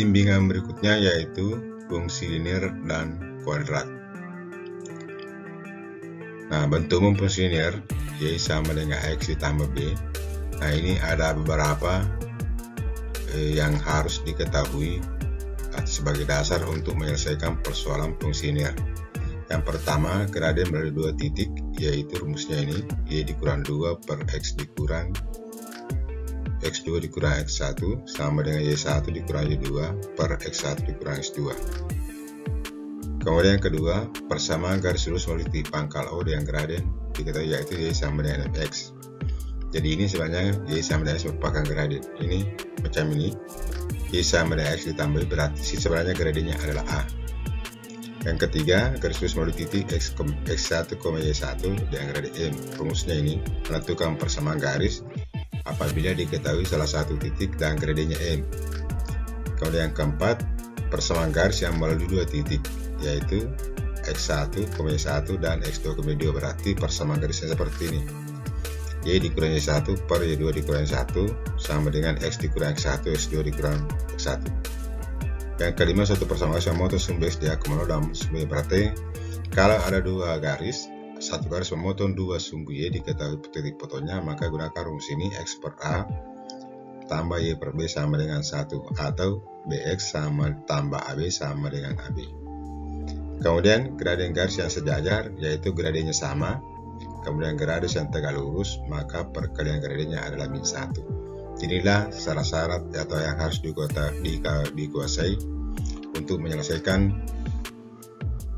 bimbingan berikutnya yaitu fungsi linear dan kuadrat. Nah, bentuk umum fungsi linear Y sama dengan X ditambah B. Nah, ini ada beberapa yang harus diketahui sebagai dasar untuk menyelesaikan persoalan fungsi linear. Yang pertama, gradien melalui dua titik, yaitu rumusnya ini Y dikurang 2 per X dikurang X2 dikurang X1 sama dengan Y1 dikurang Y2 per X1 dikurang X2. Kemudian yang kedua, persamaan garis lurus melalui pangkal O dengan gradien diketahui yaitu Y sama dengan Fx. Jadi ini sebenarnya Y sama dengan X merupakan gradien. Ini macam ini, Y sama dengan X ditambah berarti sebenarnya gradiennya adalah A. Yang ketiga, garis lurus melalui titik X1, Y1 dengan gradien M. Rumusnya ini menentukan persamaan garis apabila diketahui salah satu titik dan gradiennya M. Kemudian yang keempat, persamaan garis yang melalui dua titik yaitu X1, Y1 dan X2, Y2 berarti persamaan garisnya seperti ini. Y dikurang Y1 per Y2 dikurang Y1 sama dengan X dikurang X1, X2 dikurang X1. Yang kelima, suatu persamaan garis yang memotong sumbu X diagonal dalam sumbu Y. Berarti kalau ada dua garis, satu garis memotong dua sumbu Y diketahui titik potongnya, maka gunakan rumus ini X per A tambah Y per B sama dengan 1 atau BX sama tambah AB sama dengan AB. Kemudian gradien garis yang sejajar yaitu gradiennya sama, kemudian garis yang tegak lurus maka perkalian gradiennya adalah min 1. Inilah syarat-syarat atau yang harus dikuasai untuk menyelesaikan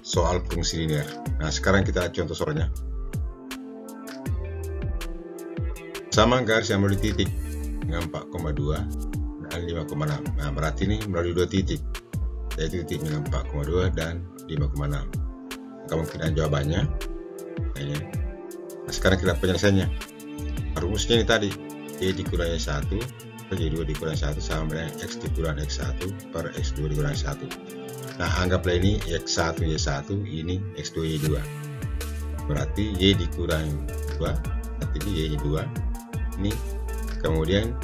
soal fungsi linear. Nah, sekarang kita contoh soalnya. Sama garis yang melalui titik dengan 4,2 dan 5,6. Nah, berarti ini melalui dua titik, yaitu titik dengan 4,2 dan 5,6. Kemungkinan jawabannya ini. Nah, sekarang kita penyelesaiannya. Rumusnya ini tadi, Y dikurang Y1 per Y2 dikurang 1 sama dengan X dikurang X1 per X2 dikurang 1. Nah, anggaplah ini X1 Y1, ini X2 Y2. Berarti Y dikurang 2, berarti ini Y2. Ini kemudian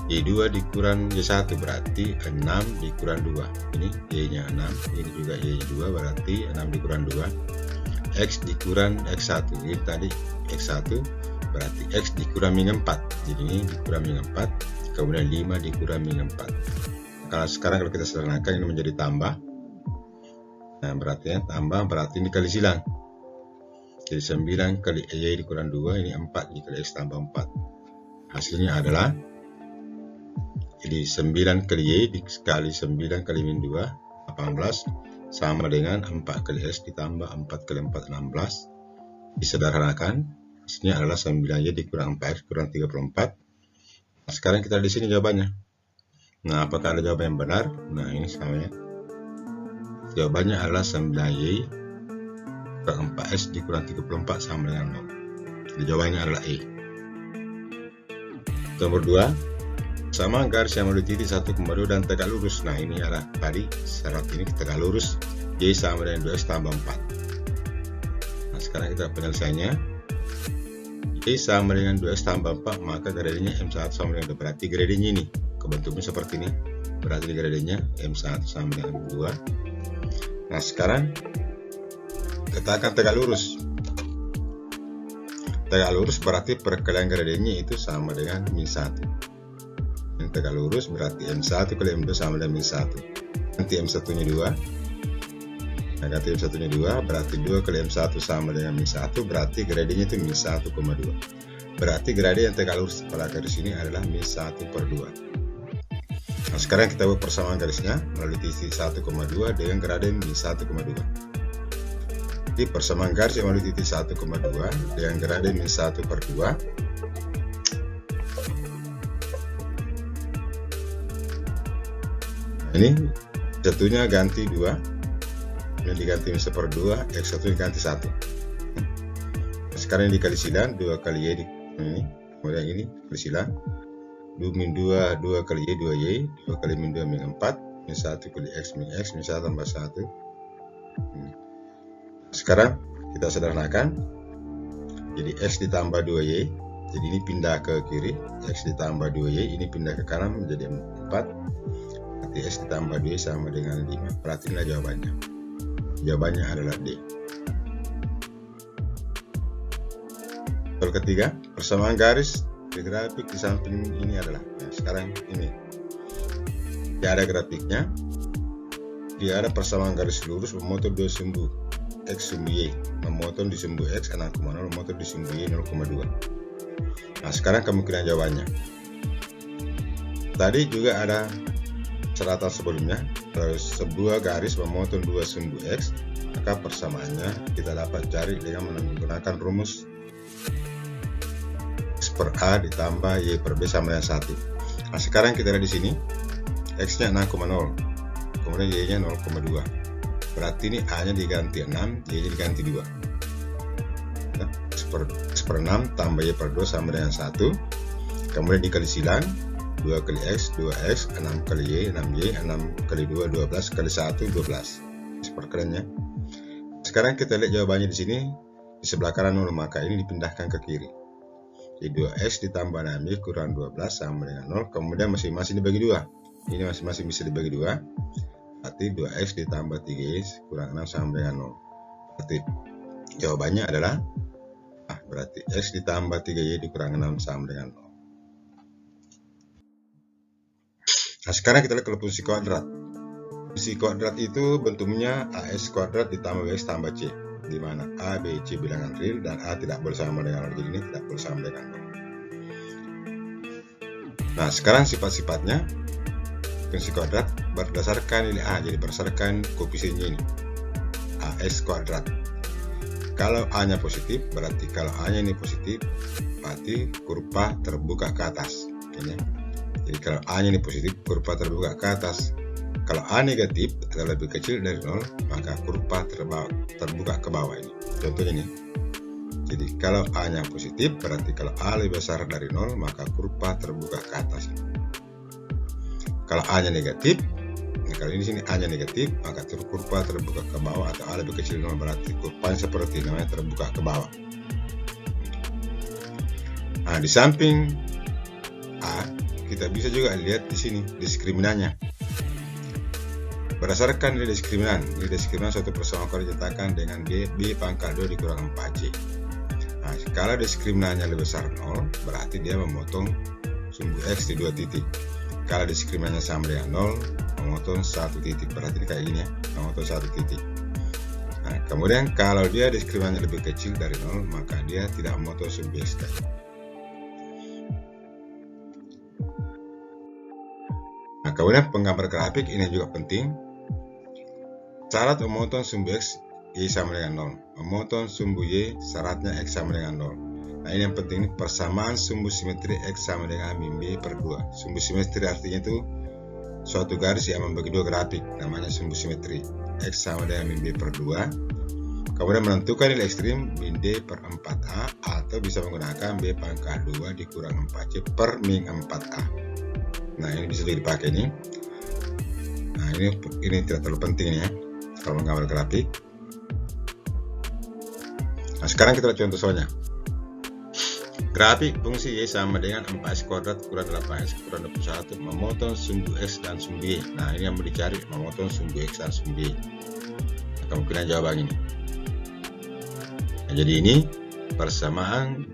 Y2 dikurang Y1 berarti 6 dikurang 2. Ini Y-nya 6, ini juga Y2 berarti 6 dikurang 2. X dikurang X1, ini tadi X1 berarti X dikurang min 4. Jadi ini dikurang min 4, kemudian 5 dikurang min 4. Kalau kita sederhanakan ini menjadi tambah. Nah, berarti tambah berarti ini kali silang. Jadi 9 kali Y dikurang 2, ini 4 dikali X tambah 4. Hasilnya adalah jadi 9 kali Y dikali 9 kali min 2, 18 sama dengan 4 kali X ditambah 4 kali 4, 16. Disederhanakan, hasilnya adalah 9Y dikurang 4X kurang 34. Nah, sekarang kita di sini jawabannya. Nah, apakah ada jawaban yang benar? Nah, ini sama ya. Jawabannya adalah 9Y kurang 4X dikurang 34 sama dengan 0. Jadi jawabannya adalah E. Nomor 2. Sama garis yang melalui titik 1,2 dan tegak lurus. Nah, ini adalah tadi syarat ini tegak lurus. Y sama dengan 2X tambah 4. Nah, sekarang kita penyelesaiannya. Y sama dengan 2X tambah 4, maka gradiennya M1 sama dengan 2. Berarti gradiennya ini kebentuknya seperti ini. Berarti gradiennya M1 sama dengan 2. Nah, sekarang kita akan tegak lurus. Tegak lurus berarti perkalian gradiennya itu sama dengan min 1. Yang tegak lurus berarti M1 kali M2 sama dengan min 1. Nanti M1 nya 2. Nah, ganti M1 nya 2 berarti 2 kali M1 sama dengan min 1, berarti gradiennya itu min 1,2. Berarti gradien yang tegak lurus pada garis ini adalah min 1 per 2. Nah, sekarang kita buat persamaan garisnya melalui titik 1,2 dengan gradien min 1,2. Jadi persamaan garis yang melalui titik 1,2 dengan gradien min 1 per 2. Ini satunya ganti 2, ini diganti min 1 per 2, X1 diganti 1. Sekarang ini dikali silang, 2 kali Y ini, kemudian ini kali silang, 2 min 2, 2 kali Y, 2Y, 2 kali min 2 min 4, min 1 kali X, min 1 tambah 1. Sekarang kita sederhanakan, jadi X ditambah 2Y, jadi ini pindah ke kiri, X ditambah 2Y, ini pindah ke kanan menjadi 4. Berarti berarti X ditambah D sama dengan 5. Berarti inilah jawabannya. Jawabannya adalah D. Soal ketiga, persamaan garis di grafik di samping ini adalah, nah, sekarang ini tidak ada grafiknya, dia ada persamaan garis lurus memotong dua sumbu X sumbu Y, memotong di sumbu X 6,0, memotong di sumbu Y 0,2. Nah, sekarang kemungkinan jawabannya. Tadi juga ada seratan sebelumnya, kalau sebuah garis memotong dua sumbu X, maka persamaannya kita dapat cari dengan menggunakan rumus X per A ditambah Y per B sama dengan 1. Nah, sekarang kita lihat di sini, X-nya 6,0, kemudian Y-nya 0,2. Berarti ini A-nya diganti 6, Y-nya diganti 2. Nah, X per 6 tambah Y per 2 sama dengan 1. Kemudian dikali silang, 2 kali X, 2X, 6 kali Y, 6Y, 6 kali 2, 12, kali 1, 12. Perkaliannya. Sekarang kita lihat jawabannya di sini, di sebelah kanan 0, maka ini dipindahkan ke kiri. Jadi 2X ditambah 6Y kurang 12 sama dengan 0, kemudian masing-masing dibagi 2. Ini masing-masing bisa dibagi 2. Berarti 2X ditambah 3Y kurang 6 sama dengan 0. Berarti jawabannya adalah, berarti X ditambah 3Y dikurang 6 sama dengan 0. Nah, sekarang kita lihat kalau fungsi kuadrat. Fungsi kuadrat itu bentuknya AX kuadrat ditambah BX tambah C, di mana A, B, C bilangan real dan A tidak boleh sama dengan 0. Jadi ini tidak boleh sama dengan 0. Nah, sekarang sifat-sifatnya fungsi kuadrat berdasarkan nilai A, jadi berdasarkan koefisiennya ini AX kuadrat. Kalau A nya positif, berarti kalau A nya ini positif, berarti kurva terbuka ke atas ini. Jadi kalau A nya ini positif, kurva terbuka ke atas. Kalau A negatif atau lebih kecil dari 0, maka kurva terbuka ke bawah ini. Contohnya ini. Jadi kalau A nya positif, berarti kalau A lebih besar dari 0, maka kurva terbuka ke atas. Kalau A nya negatif, nah kalau ini sini A nya negatif, maka kurva terbuka ke bawah, atau A lebih kecil dari 0, berarti kurva seperti namanya terbuka ke bawah. Nah, di samping A, kita bisa juga lihat di sini diskriminannya. Berdasarkan nilai diskriminan suatu persamaan kuadrat dinyatakan dengan B pangkat 2 dikurang 4C. Nah, kalau diskriminannya lebih besar 0, berarti dia memotong sumbu X di 2 titik. Kalau diskriminannya sama dengan 0, memotong 1 titik. Berarti kayak gini ya, memotong 1 titik. Nah, kemudian kalau dia diskriminannya lebih kecil dari 0, maka dia tidak memotong sumbu X tadi. Nah, kemudian penggambar grafik ini juga penting. Syarat memotong sumbu X, Y sama dengan 0. Memotong sumbu Y, syaratnya X sama dengan 0. Nah, ini yang penting, persamaan sumbu simetri X sama dengan min B per 2. Sumbu simetri artinya itu suatu garis yang membagi dua grafik, namanya sumbu simetri. X sama dengan min B per 2. Kemudian menentukan nilai ekstrim min D per 4A, atau bisa menggunakan B pangkat 2 dikurang 4C per min 4A. Nah, ini bisa dipakai ini. Nah, ini tidak terlalu penting ya kalau menggambar grafik. Nah, sekarang kita lihat contoh soalnya. Grafik fungsi Y sama dengan 4X kuadrat kurang 8X kurang 21 memotong sumbu X dan sumbu Y. Nah, ini yang mau dicari, memotong sumbu X dan sumbu Y. Nah, kemungkinan jawaban ini. Nah, jadi ini persamaan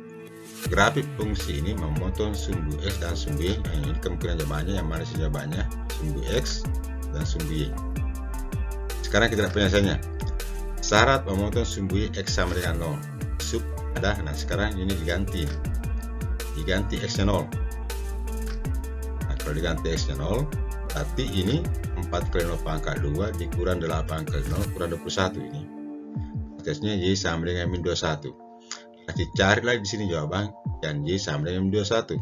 grafik fungsi ini memotong sumbu X dan sumbu Y. Nah, ini kemungkinan jawabannya, yang mana sih jawabannya? Sumbu X dan sumbu Y. Sekarang kita lihat penjelasannya. Syarat memotong sumbu Y X sama dengan 0. Sub ada, nah sekarang ini diganti X nya 0. Nah, kalau diganti X nya 0, berarti ini 4 kali 0 pangkat 2 dikurang 8 kali 0 kurang 21 ini. Prosesnya Y sama dengan min 21. Nah, carilah di sini jawaban dan Y sama dengan min 21.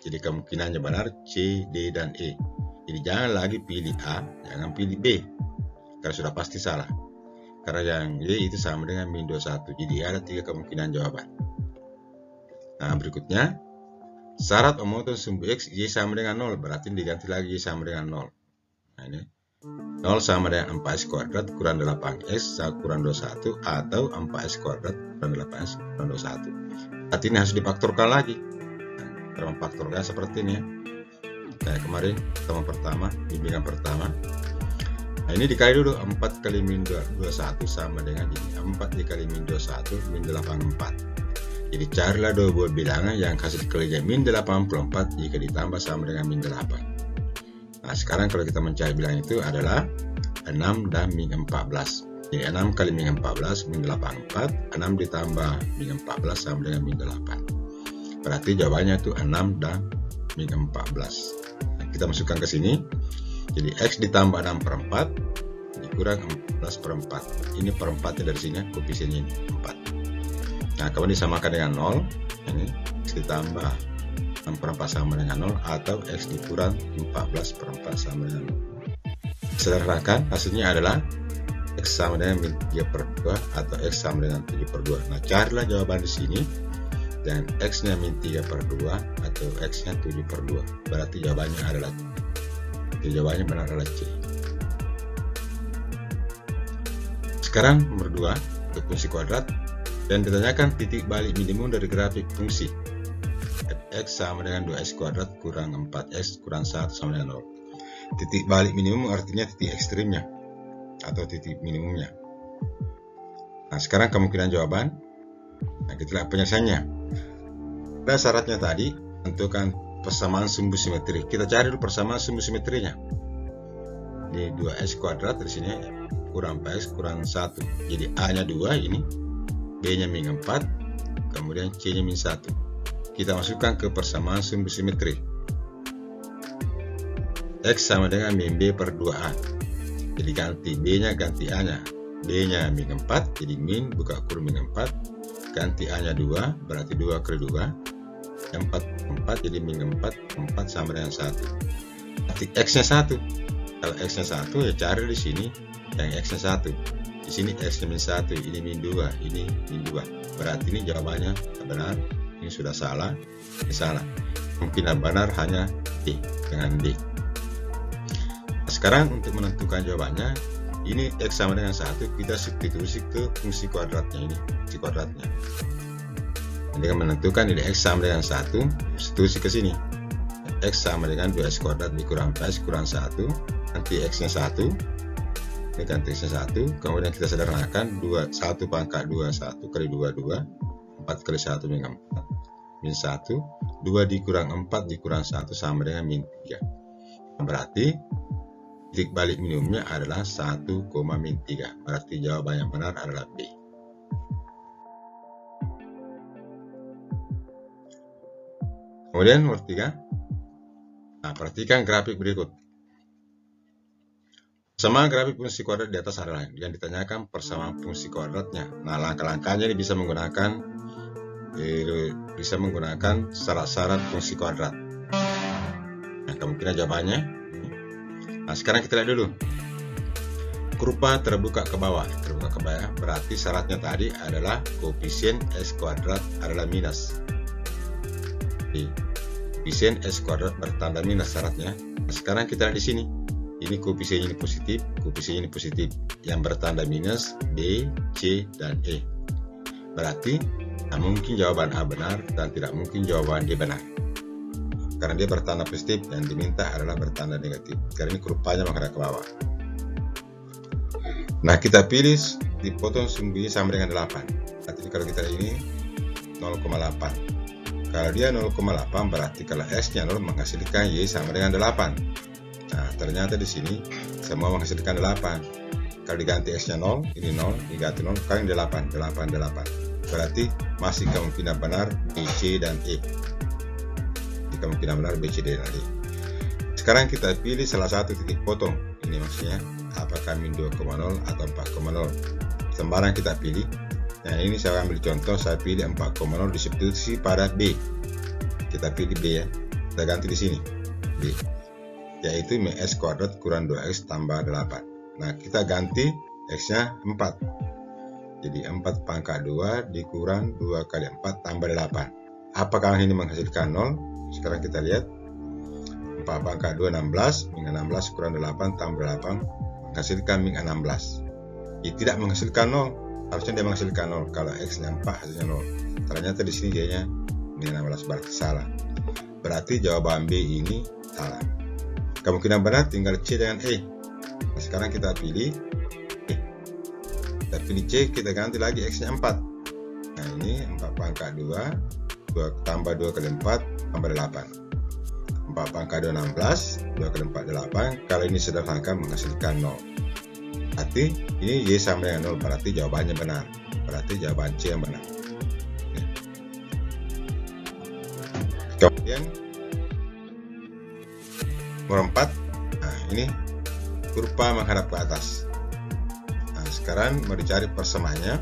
Jadi kemungkinannya benar C, D, dan E. Jadi jangan lagi pilih A, jangan pilih B. Karena sudah pasti salah. Karena yang Y itu sama dengan min 21. Jadi ada 3 kemungkinan jawaban. Nah, berikutnya. Syarat memotong sumbu X, Y sama dengan 0. Berarti diganti lagi Y sama dengan 0. Nah, ini. 0 sama dengan 4X kuadrat kurang 8X kurang 21. Atau 4X kuadrat kurang 8X kurang 21. Berarti ini harus difaktorkan lagi. Nah, cara memfaktorkan seperti ini ya. kayak kemarin bimbingan pertama. Nah, ini dikali dulu 4 kali min 21 sama dengan ini 4 dikali min 21 min 84. Jadi carilah dua buah bilangan yang hasil kalinya min 84 jika ditambah sama dengan min 8. Nah, sekarang kalau kita mencari bilangan itu adalah 6 dan min 14. Jadi 6 kali min 14 min 84, 6 ditambah min 14 sama dengan min 8. Berarti jawabannya itu 6 dan min 14. Nah, kita masukkan ke sini. Jadi X ditambah 6 per 4 dikurang 14 per 4. Ini per 4 dari sini, koefisiennya ini 4. Nah, kemudian disamakan dengan 0. Ini X ditambah 6 per 4 sama dengan 0, atau X dikurang 14 per 4 sama dengan 0. Sederhanakan, hasilnya adalah X sama dengan min 3 per 2 atau X sama dengan 7 per 2. Nah, carilah jawaban di sini. Dan X-nya min 3 per 2 atau X-nya 7 per 2. Berarti jawabannya adalah jawabannya benar adalah C. Sekarang nomor 2 untuk fungsi kuadrat, dan ditanyakan titik balik minimum dari grafik fungsi f(x) sama dengan 2x kuadrat kurang 4x kurang 1 sama dengan 0. Titik balik minimum artinya titik ekstrimnya atau titik minimumnya. Nah, sekarang kemungkinan jawaban. Nah, kita lihat penyelesaiannya. Ada syaratnya tadi, tentukan persamaan sumbu simetri. Kita cari dulu persamaan sumbu simetrinya. Ini 2x kuadrat di sini kurang 4x kurang 1. Jadi A-nya 2 ini, B-nya min 4, kemudian C-nya min 1. Kita masukkan ke persamaan sumbu simetri. X sama dengan min B per 2A. Jadi ganti B-nya ganti A-nya. B-nya min 4, jadi min buka kurung min 4. Ganti A-nya 2, berarti 2 kali 2. 4 jadi min 4 sama dengan 1. Berarti X-nya 1. Kalau X-nya 1 ya cari di sini yang X-nya 1. Di sini X-nya min 1, ini min 2, ini min 2. Berarti ini jawabannya benar. Ini sudah salah, ini salah. Kemungkinan benar hanya D dengan D. Nah, sekarang untuk menentukan jawabannya, ini X sama dengan 1, kita substitusi ke fungsi kuadratnya ini, fungsi kuadratnya. Dengan menentukan ini X sama dengan 1, substitusi ke sini. X sama dengan 2x kuadrat dikurang 4x kurang 1, nanti X-nya 1, ini ganti X-nya 1, kemudian kita sederhanakan 1 pangkat 2, 1 kali 2, 2, 4 kali 1 min 4, min 1, 2 dikurang 4 dikurang 1 sama dengan min 3. Berarti titik balik minimumnya adalah 1, min 3. Berarti jawaban yang benar adalah B. Kemudian nomor 3. Nah, perhatikan grafik berikut. Persamaan grafik fungsi kuadrat di atas adalah yang ditanyakan persamaan fungsi kuadratnya. Nah, langkah-langkahnya ini bisa menggunakan syarat-syarat fungsi kuadrat. Nah, kemungkinan jawabannya. Nah, sekarang kita lihat dulu. Kurva terbuka ke bawah, berarti syaratnya tadi adalah koefisien S kuadrat adalah minus. Koefisien S kuadrat bertanda minus syaratnya. Nah, sekarang kita lihat di sini. Ini koefisiennya ini positif, koefisiennya ini positif. Yang bertanda minus B, C, dan E. Berarti mungkin jawaban A benar dan tidak mungkin jawaban D benar. Karena dia bertanda positif, yang diminta adalah bertanda negatif. Karena ini kurvanya menghadap ke bawah. Nah, kita pilih dipotong sumbunya sama dengan 8. Artinya kalau kita ini 0,8. Kalau dia 0,8 berarti kalau S-nya 0 menghasilkan Y sama dengan 8. Nah, ternyata di sini semua menghasilkan 8. Kalau diganti X-nya 0, ini 0, diganti 0, kali 8. Berarti masih kemungkinan benar B, C, dan E. Kemungkinan benar B, C, D, dan E. Sekarang kita pilih salah satu titik potong. Ini maksudnya apakah min 2,0 atau 4,0. Sembarang kita pilih. Nah, ini saya ambil contoh, saya pilih 4,0 disubstitusi pada B. Kita pilih B ya. Kita ganti di sini B, yaitu min S kuadrat kurang 2X tambah 8. Nah, kita ganti X-nya 4. Jadi 4 pangkat 2 dikurang 2 kali 4 tambah 8. Apakah ini menghasilkan 0? Sekarang kita lihat. 4 pangkat 2 16, min 16 kurang 8 tambah 8 menghasilkan min 16. Ini tidak menghasilkan 0. Harusnya dia menghasilkan 0. Kalau X-nya 4 hasilnya 0. Ternyata di sini kayaknya min 16, berarti salah. Berarti jawaban B ini salah. Kemungkinan benar tinggal C dengan E. Nah, sekarang kita pilih E. Kita pilih C, kita ganti lagi X-nya 4. Nah, ini 4 pangkat 2 tambah 2 kali 4 tambah 8. 4 pangkat 2 16, 2 kali 4 8. Kalau ini sederhanakan menghasilkan 0. Berarti ini Y sama dengan 0, berarti jawabannya benar. Berarti jawaban C yang benar. Kemudian nomor 4, nah ini kurva menghadap ke atas. Nah, sekarang mau dicari persamaannya.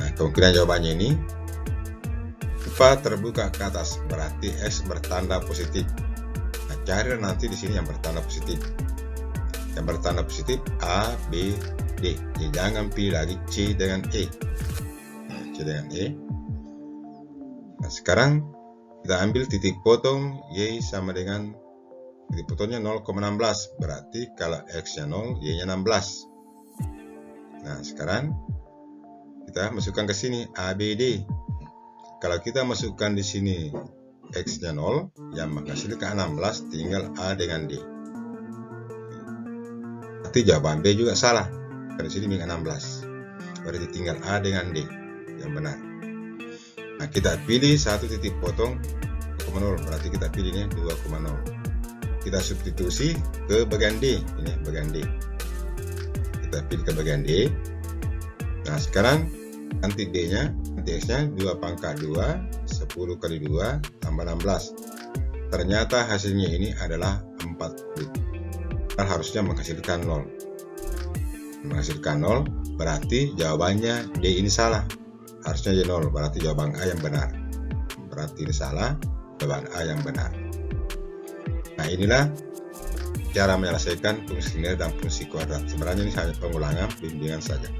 Nah, kemungkinan jawabannya ini kurva terbuka ke atas, berarti X bertanda positif. Nah, cari nanti di sini yang bertanda positif. Yang bertanda positif A, B, D. Jadi jangan pilih lagi C dengan E. Nah, C dengan E. Nah, sekarang kita ambil titik potong Y sama dengan titik potongnya 0,16. Berarti kalau X-nya 0, Y-nya 16. Nah, sekarang kita masukkan ke sini A, B, D. Kalau kita masukkan di sini X-nya 0, yang menghasilkan 16, tinggal A dengan D. Berarti jawaban B juga salah. Karena sini minus 16. Berarti tinggal A dengan D yang benar. Nah, kita pilih satu titik potong 2,0, berarti kita pilihnya 2,0. Kita substitusi ke bagian D, ini bagian D. Kita pilih ke bagian D. Nah, sekarang nanti D-nya, nanti X-nya 2 pangkat 2, 10 kali 2 tambah 16. Ternyata hasilnya ini adalah 40. Kan harusnya menghasilkan 0. Menghasilkan 0, berarti jawabannya D ini salah. Harusnya Y 0, berarti jawaban A yang benar. Berarti ini salah, jawaban A yang benar. Nah, inilah cara menyelesaikan fungsi linear dan fungsi kuadrat. Sebenarnya ini hanya pengulangan bimbingan saja.